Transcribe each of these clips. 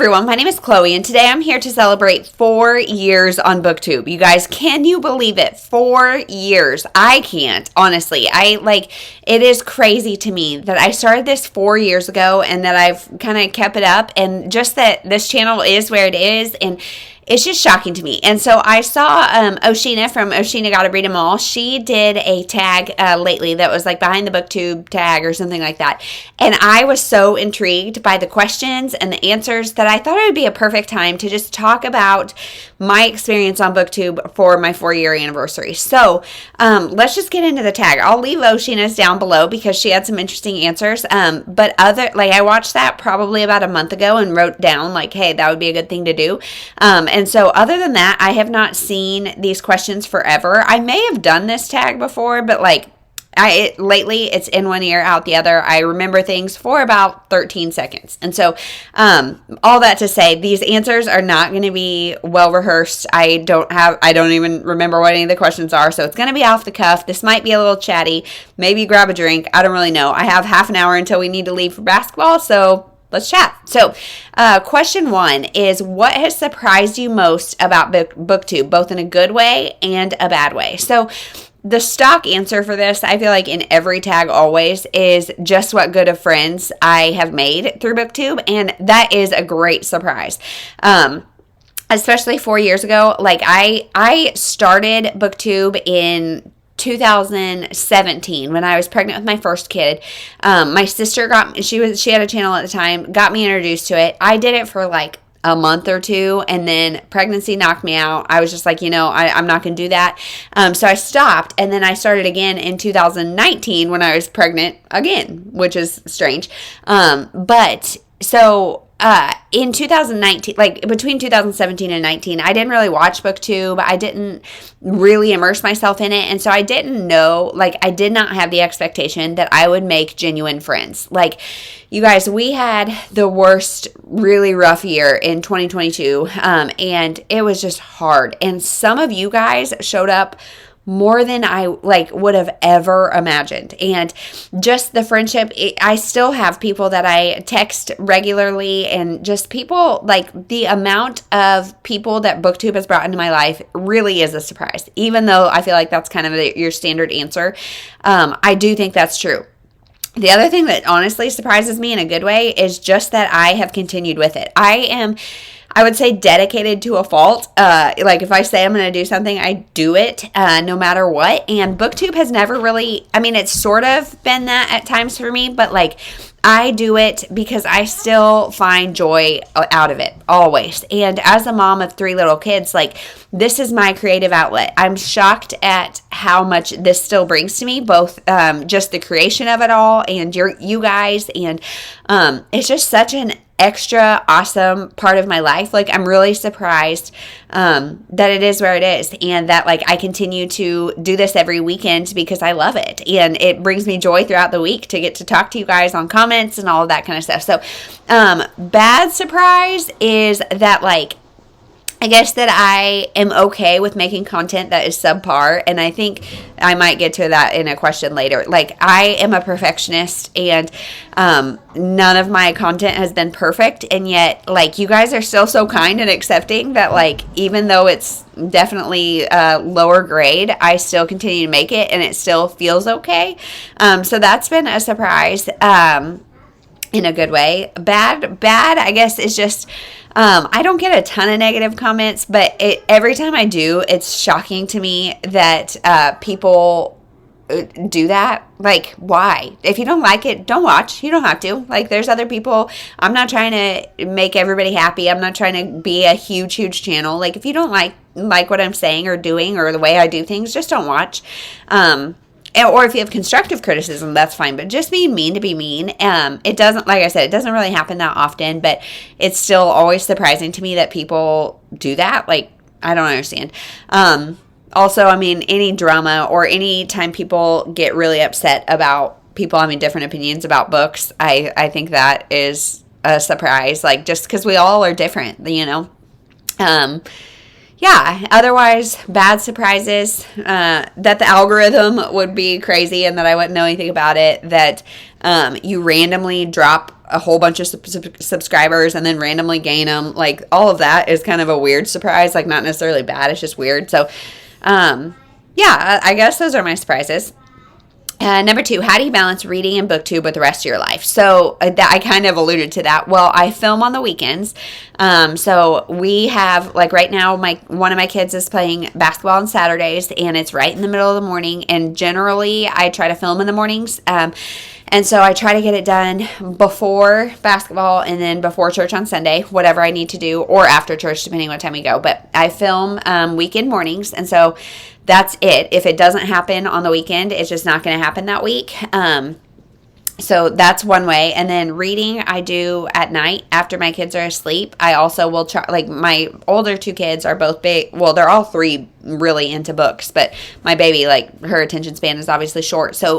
everyone, my name is Chloe, and today I'm here to celebrate 4 years on Booktube. You guys, can you believe it? 4 years. I can't, honestly. It is crazy to me that I started this 4 years ago and that I've kind of kept it up, and just that this channel is where it is, and it's just shocking to me. And so I saw Oshina from Oshina Gotta Read 'Em All. She did a tag lately that was like behind the booktube tag or something like that. And I was so intrigued by the questions and the answers that I thought it would be a perfect time to just talk about my experience on Booktube for my 4-year anniversary. So let's just get into the tag. I'll leave Oshina's down below because she had some interesting answers. But I watched that probably about a month ago and wrote down like, hey, that would be a good thing to do. And so other than that, I have not seen these questions forever. I may have done this tag before, but lately it's in one ear, out the other. I remember things for about 13 seconds. And so all that to say, these answers are not going to be well rehearsed. I don't even remember what any of the questions are. So it's going to be off the cuff. This might be a little chatty. Maybe grab a drink. I don't really know. I have half an hour until we need to leave for basketball. So let's chat. So, question 1 is, what has surprised you most about Booktube, both in a good way and a bad way? So, the stock answer for this, I feel like in every tag always, is just what good of friends I have made through Booktube, and that is a great surprise. Especially 4 years ago, I started Booktube in 2017 when I was pregnant with my first kid. My sister she had a channel at the time, got me introduced to it. I did it for like a month or two, and then pregnancy knocked me out. I was just like, I'm not going to do that. So I stopped, and then I started again in 2019 when I was pregnant again, which is strange. In 2019, between 2017 and 19, I didn't really watch Booktube. I didn't really immerse myself in it. And so I didn't know, I did not have the expectation that I would make genuine friends. You guys, we had the worst, really rough year in 2022. And it was just hard. And some of you guys showed up more than I would have ever imagined. And just the friendship, I still have people that I text regularly, and just people, the amount of people that Booktube has brought into my life really is a surprise. Even though I feel like that's kind of your standard answer, I do think that's true. The other thing that honestly surprises me in a good way is just that I have continued with it. I would say dedicated to a fault. If I say I'm going to do something, I do it no matter what. And Booktube has never really, it's sort of been that at times for me, but I do it because I still find joy out of it, always. And as a mom of 3 little kids, this is my creative outlet. I'm shocked at how much this still brings to me, both just the creation of it all and you guys. And it's just such an extra awesome part of my life. I'm really surprised that it is where it is, and that I continue to do this every weekend because I love it, and it brings me joy throughout the week to get to talk to you guys on comments and all of that kind of stuff. So bad surprise is that I guess that I am okay with making content that is subpar, and I think I might get to that in a question later. I am a perfectionist, and none of my content has been perfect, and yet, you guys are still so kind and accepting that, even though it's definitely lower grade, I still continue to make it, and it still feels okay. So that's been a surprise in a good way. Bad, I guess, is just... I don't get a ton of negative comments, but every time I do, it's shocking to me that people do that. Why? If you don't like it, don't watch. You don't have to. There's other people. I'm not trying to make everybody happy. I'm not trying to be a huge channel. If you don't like what I'm saying or doing or the way I do things, just don't watch. Or if you have constructive criticism, that's fine. But just being mean to be mean, it doesn't, like I said, it doesn't really happen that often. But it's still always surprising to me that people do that. I don't understand. Also, any drama or any time people get really upset about people having different opinions about books, I think that is a surprise. Just because we all are different, Yeah, otherwise, bad surprises, that the algorithm would be crazy and that I wouldn't know anything about it, that you randomly drop a whole bunch of subscribers and then randomly gain them. Like, all of that is kind of a weird surprise. Like, not necessarily bad. It's just weird. So, yeah, I guess those are my surprises. Number 2, how do you balance reading and booktube with the rest of your life? So I kind of alluded to that. Well, I film on the weekends. So we have, like, right now, one of my kids is playing basketball on Saturdays, and it's right in the middle of the morning. And generally, I try to film in the mornings. And so I try to get it done before basketball and then before church on Sunday, whatever I need to do, or after church, depending what time we go. But I film weekend mornings, and so that's it. If it doesn't happen on the weekend, it's just not going to happen that week. So that's one way. And then reading I do at night after my kids are asleep. I also will try, like, my older 2 kids are both big. Well, they're all 3 really into books, but my baby, like, her attention span is obviously short. So,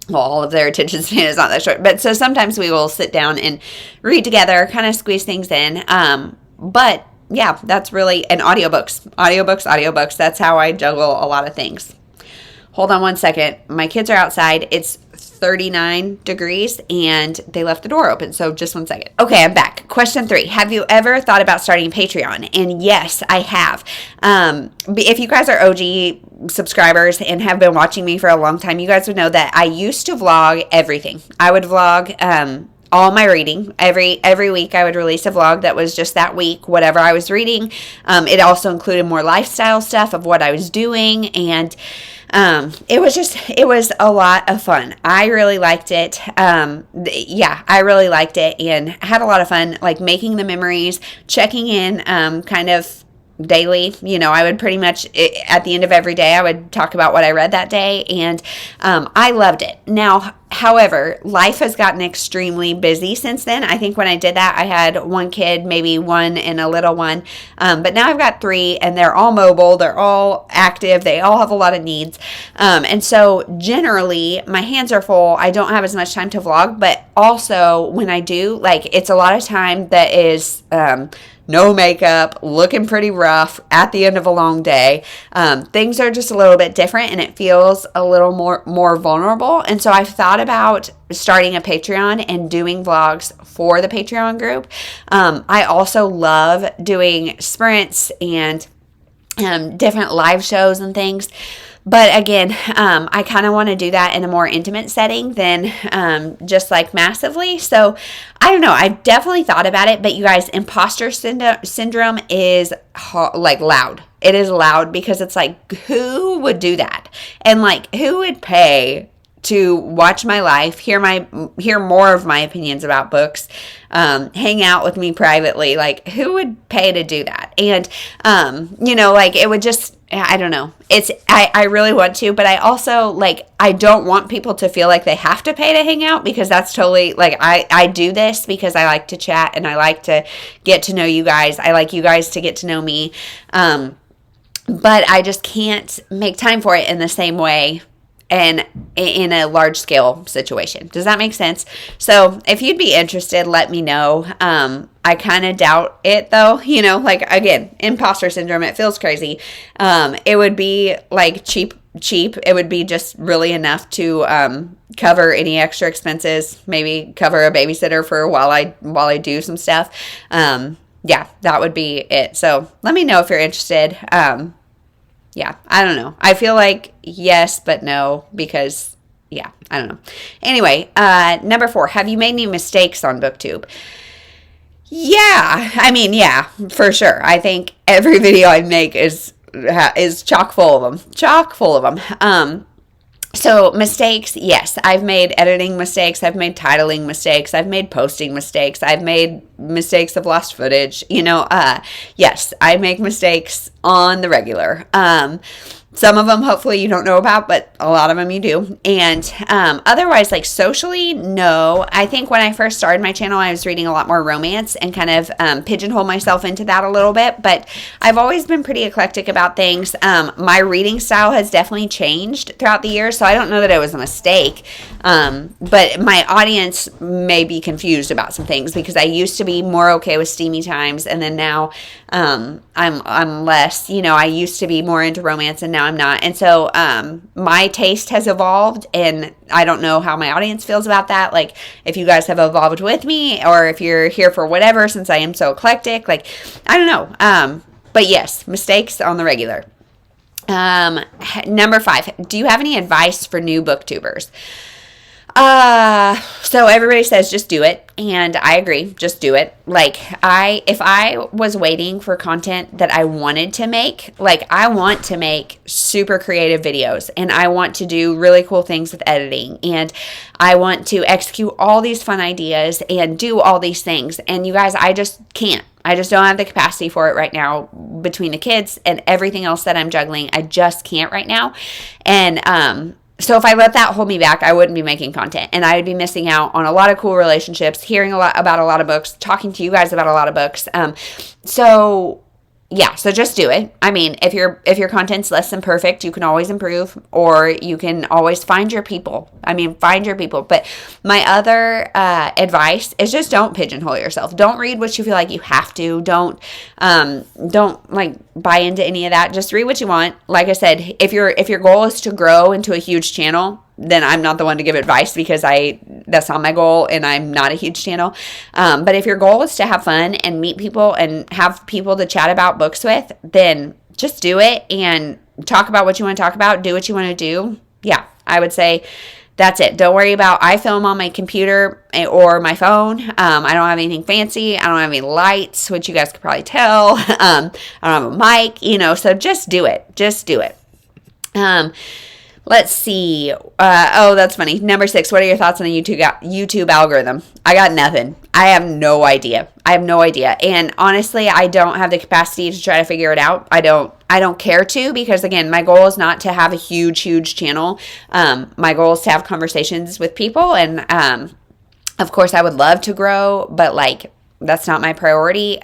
well, all of their attention span is not that short. But so sometimes we will sit down and read together, kind of squeeze things in. But yeah, that's really, and audiobooks. That's how I juggle a lot of things. Hold on one second. My kids are outside. It's 39 degrees and they left the door open. So just one second. Okay, I'm back. Question 3. Have you ever thought about starting Patreon? And yes, I have. If you guys are OG subscribers and have been watching me for a long time, you guys would know that I used to vlog everything. I would vlog, all my reading. Every week I would release a vlog that was just that week, whatever I was reading. It also included more lifestyle stuff of what I was doing, and it was a lot of fun. I really liked it. I really liked it and had a lot of fun, like, making the memories, checking in, kind of daily. I would pretty much, at the end of every day, I would talk about what I read that day, and I loved it. Now, however, life has gotten extremely busy since then. I think when I did that, I had 1 kid, maybe 1 and a little one, but now I've got 3, and they're all mobile, they're all active, they all have a lot of needs, and so generally, my hands are full. I don't have as much time to vlog, but also, when I do, like, it's a lot of time that is no makeup, looking pretty rough at the end of a long day. Things are just a little bit different, and it feels a little more vulnerable. And so I've thought about starting a Patreon and doing vlogs for the Patreon group. I also love doing sprints and different live shows and things. But again, I kind of want to do that in a more intimate setting than just like massively. So I don't know. I've definitely thought about it. But you guys, imposter syndrome is like loud. It is loud because it's like, who would do that? And like, who would pay to watch my life, hear more of my opinions about books, hang out with me privately? Like, who would pay to do that? And like, it would just, I don't know. I really want to, but I also, like, I don't want people to feel like they have to pay to hang out, because that's totally, like, I do this because I like to chat and I like to get to know you guys. I like you guys to get to know me. But I just can't make time for it in the same way and in a large scale situation. Does that make sense? So if you'd be interested, let me know. I kind of doubt it though, like, again, imposter syndrome, it feels crazy. It would be like cheap. It would be just really enough to cover any extra expenses, maybe cover a babysitter for while I do some stuff. Yeah, that would be it. So let me know if you're interested. Yeah, I don't know. I feel like yes, but no, because, yeah, I don't know. Anyway, number 4, have you made any mistakes on Booktube? Yeah, I mean, yeah, for sure. I think every video I make is chock full of them. So mistakes, yes, I've made editing mistakes, I've made titling mistakes, I've made posting mistakes, I've made mistakes of lost footage, yes, I make mistakes on the regular. Some of them, hopefully, you don't know about, but a lot of them you do. And otherwise, like, socially, no. I think when I first started my channel, I was reading a lot more romance and kind of pigeonhole myself into that a little bit. But I've always been pretty eclectic about things. My reading style has definitely changed throughout the years, so I don't know that it was a mistake. But my audience may be confused about some things, because I used to be more okay with steamy times, and then now I'm less. I used to be more into romance, and now now I'm not. And so my taste has evolved, and I don't know how my audience feels about that. Like, if you guys have evolved with me, or if you're here for whatever, since I am so eclectic, like, I don't know. But yes, mistakes on the regular. Number 5, do you have any advice for new booktubers? So everybody says just do it, and I agree, just do it. Like, if I was waiting for content that I wanted to make, like, I want to make super creative videos, and I want to do really cool things with editing, and I want to execute all these fun ideas and do all these things. And you guys, I just can't. I just don't have the capacity for it right now between the kids and everything else that I'm juggling. I just can't right now. And, so if I let that hold me back, I wouldn't be making content, and I would be missing out on a lot of cool relationships, hearing a lot about a lot of books, talking to you guys about a lot of books. So just do it. I mean, if your content's less than perfect, you can always improve, or you can always find your people. Find your people. But my other advice is just don't pigeonhole yourself. Don't read what you feel like you have to. Don't like buy into any of that. Just read what you want. Like I said, if your goal is to grow into a huge channel, then I'm not the one to give advice, because that's not my goal, and I'm not a huge channel. But if your goal is to have fun and meet people and have people to chat about books with, then just do it and talk about what you want to talk about. Do what you want to do. Yeah, I would say that's it. Don't worry about, I film on my computer or my phone. I don't have anything fancy. I don't have any lights, which you guys could probably tell. I don't have a mic, so just do it. Just do it. Let's see. That's funny. Number 6, what are your thoughts on the YouTube algorithm? I got nothing. I have no idea. And honestly, I don't have the capacity to try to figure it out. I don't care to, because again, my goal is not to have a huge channel. My goal is to have conversations with people. And, of course I would love to grow, but like, that's not my priority.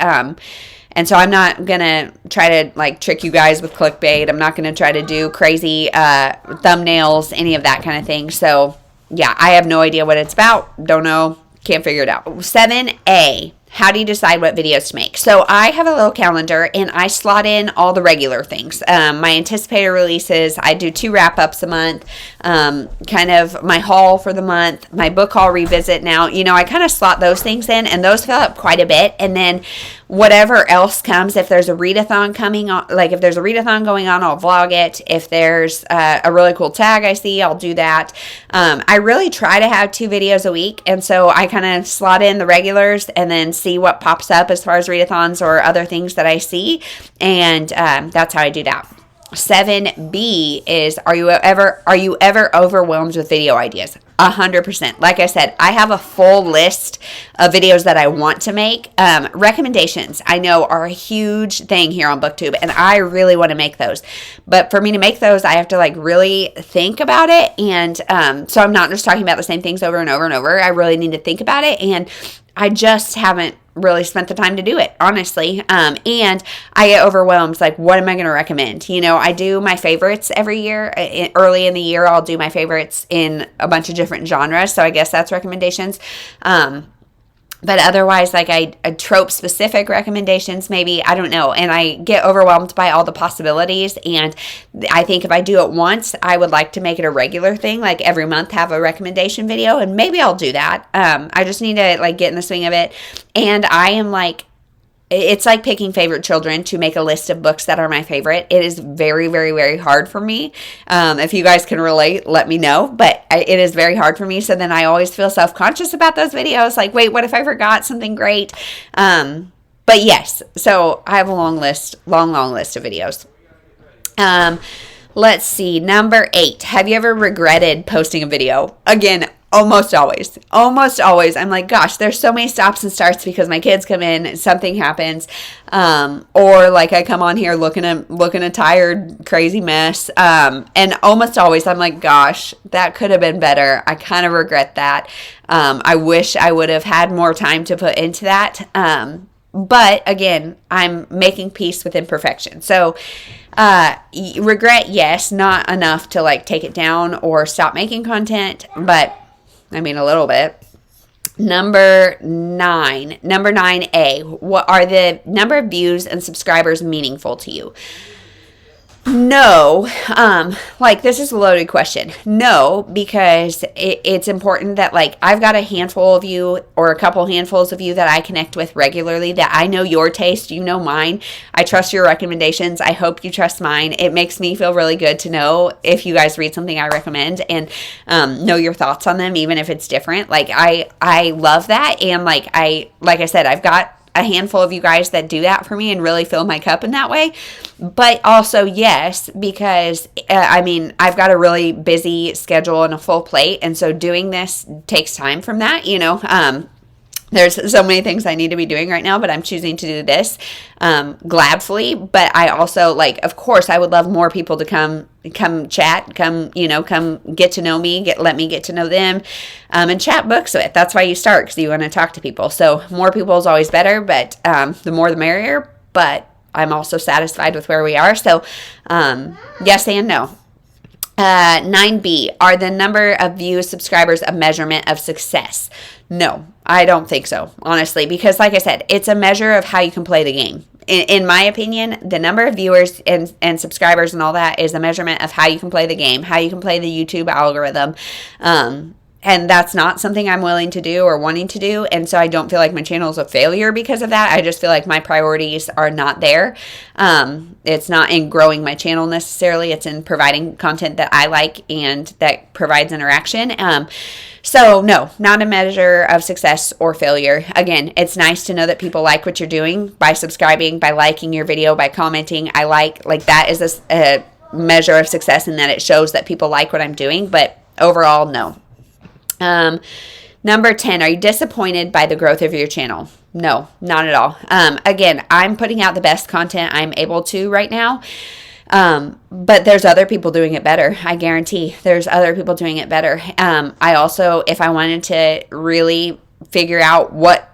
And so I'm not going to try to like trick you guys with clickbait. I'm not going to try to do crazy thumbnails, any of that kind of thing. So yeah, I have no idea what it's about. Don't know. Can't figure it out. 7A. How do you decide what videos to make? So I have a little calendar, and I slot in all the regular things. My anticipated releases, I do 2 wrap-ups a month, kind of my haul for the month, my book haul revisit now. I kind of slot those things in, and those fill up quite a bit. And then whatever else comes, if there's a readathon coming on, like if there's a readathon going on, I'll vlog it. If there's a really cool tag I see, I'll do that. I really try to have 2 videos a week, and so I kind of slot in the regulars and then see what pops up as far as readathons or other things that I see, and that's how I do that. 7B is, are you ever overwhelmed with video ideas? 100%. Like I said, I have a full list of videos that I want to make. Recommendations, I know, are a huge thing here on Booktube, and I really want to make those. But for me to make those, I have to like really think about it, and so I'm not just talking about the same things over and over and over. I really need to think about it, and I just haven't really spent the time to do it, honestly. And I get overwhelmed. Like, what am I going to recommend? I do my favorites every year. Early in the year, I'll do my favorites in a bunch of different genres. So I guess that's recommendations. But otherwise, like I trope specific recommendations, maybe, I don't know. And I get overwhelmed by all the possibilities. And I think if I do it once, I would like to make it a regular thing, like every month have a recommendation video, and maybe I'll do that. I just need to like get in the swing of it. And I am like, it's like picking favorite children to make a list of books that are my favorite. It is very, very, very hard for me. If you guys can relate, let me know. But it is very hard for me. So then I always feel self-conscious about those videos. Like, wait, what if I forgot something great? But yes, so I have a long list of videos. Let's see. Number 8. Have you ever regretted posting a video? Again, almost always. I'm like, gosh, there's so many stops and starts because my kids come in and something happens. Or like I come on here looking a tired, crazy mess. And almost always I'm like, gosh, that could have been better. I kind of regret that. I wish I would have had more time to put into that. But again, I'm making peace with imperfection. So, regret, yes, not enough to like take it down or stop making content, but I mean, a little bit. Number 9A. What are the number of views and subscribers meaningful to you? No, like this is a loaded question. No, because it's important that like I've got a handful of you or a couple handfuls of you that I connect with regularly, that I know your taste, you know mine. I trust your recommendations. I hope you trust mine. It makes me feel really good to know if you guys read something I recommend and know your thoughts on them, even if it's different. Like I love that, and like I said, I've got a handful of you guys that do that for me and really fill my cup in that way. But also, yes, because I mean, I've got a really busy schedule and a full plate, and so doing this takes time from that, you know. There's so many things I need to be doing right now, but I'm choosing to do this gladfully. But I also, like, of course, I would love more people to come chat, come get to know me, let me get to know them, and chat books with. That's why you start, because you want to talk to people. So more people is always better, but the more the merrier. But I'm also satisfied with where we are. So yes and no. 9B, are the number of views, subscribers a measurement of success? No, I don't think so, honestly, because like I said, it's a measure of how you can play the game. In my opinion, the number of viewers and subscribers and all that is a measurement of how you can play the game, how you can play the YouTube algorithm. And that's not something I'm willing to do or wanting to do. And so I don't feel like my channel is a failure because of that. I just feel like my priorities are not there. It's not in growing my channel necessarily. It's in providing content that I like and that provides interaction. So no, not a measure of success or failure. Again, it's nice to know that people like what you're doing by subscribing, by liking your video, by commenting. I like that is a measure of success, in that it shows that people like what I'm doing. But overall, no. Number 10, are you disappointed by the growth of your channel? No, not at all. Again, I'm putting out the best content I'm able to right now. But there's other people doing it better. I guarantee there's other people doing it better. I also, if I wanted to really figure out what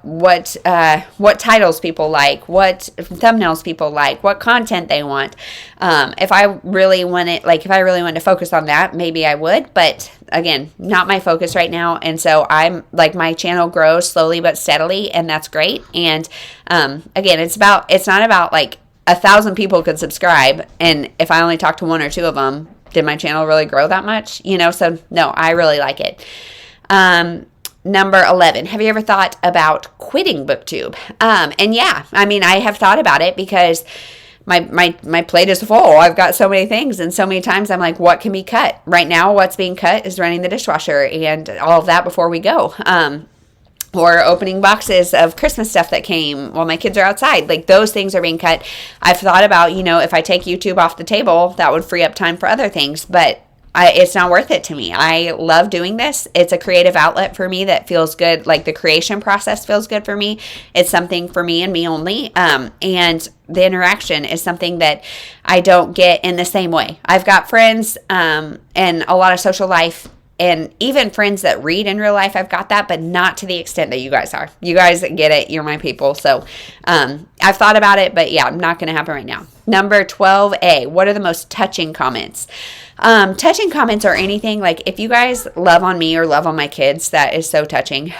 titles people like, what thumbnails people like, what content they want. If I really wanted to focus on that, maybe I would, but again, not my focus right now. And so I'm like, my channel grows slowly but steadily, and that's great. And, again, it's not about like 1,000 people could subscribe, and if I only talk to one or two of them, did my channel really grow that much? You know, so no, I really like it. Number 11, have you ever thought about quitting Booktube? And yeah, I mean, I have thought about it because my plate is full. I've got so many things, and so many times I'm like, what can be cut? Right now, what's being cut is running the dishwasher and all of that before we go. Or opening boxes of Christmas stuff that came while my kids are outside. Like, those things are being cut. I've thought about, you know, if I take YouTube off the table, that would free up time for other things, but it's not worth it to me. I love doing this. It's a creative outlet for me that feels good. Like, the creation process feels good for me. It's something for me and me only. And the interaction is something that I don't get in the same way. I've got friends and a lot of social life, and even friends that read in real life. I've got that, but not to the extent that you guys are. You guys get it. You're my people. So I've thought about it, but yeah, not going to happen right now. Number 12A, what are the most touching comments? Touching comments are anything, like if you guys love on me or love on my kids, that is so touching.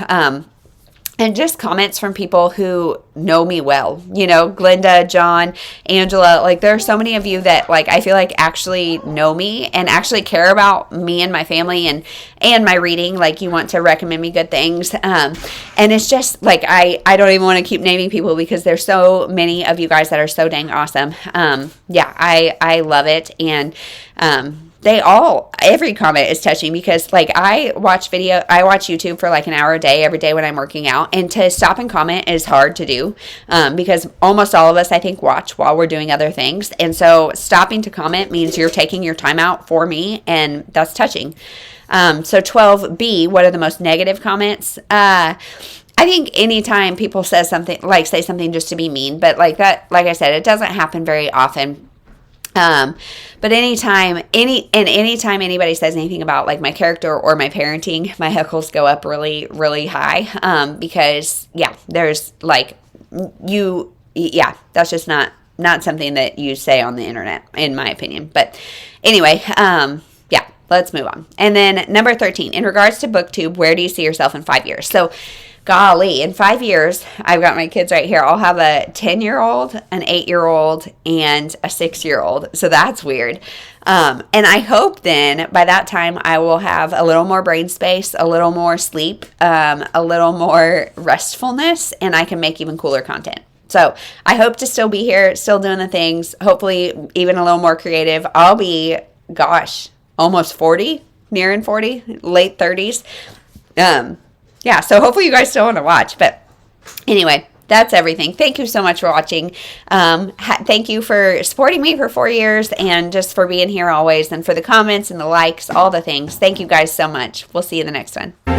And just comments from people who know me well, you know, Glinda, John, Angela, like there are so many of you that like, I feel like actually know me and actually care about me and my family and my reading. Like, you want to recommend me good things. And it's just like, I don't even want to keep naming people because there's so many of you guys that are so dang awesome. Yeah, I love it. And, every comment is touching because like I watch YouTube for like an hour a day, every day when I'm working out, and to stop and comment is hard to do because almost all of us, I think, watch while we're doing other things. And so stopping to comment means you're taking your time out for me, and that's touching. So 12B, what are the most negative comments? I think anytime people say something just to be mean, but like that, like I said, it doesn't happen very often. But anytime anybody says anything about like my character or my parenting, my heckles go up really, really high. Because yeah, there's like that's just not something that you say on the internet, in my opinion. But anyway, let's move on. And then number 13, in regards to Booktube, where do you see yourself in 5 years? So golly, in 5 years, I've got my kids right here. I'll have a 10-year-old, an 8-year-old, and a 6-year-old. So that's weird. And I hope then by that time I will have a little more brain space, a little more sleep, a little more restfulness, and I can make even cooler content. So I hope to still be here, still doing the things, hopefully even a little more creative. I'll be, almost 40, nearing 40, late 30s. Yeah, so hopefully you guys still want to watch. But anyway, that's everything. Thank you so much for watching. Thank you for supporting me for 4 years and just for being here always, and for the comments and the likes, all the things. Thank you guys so much. We'll see you in the next one.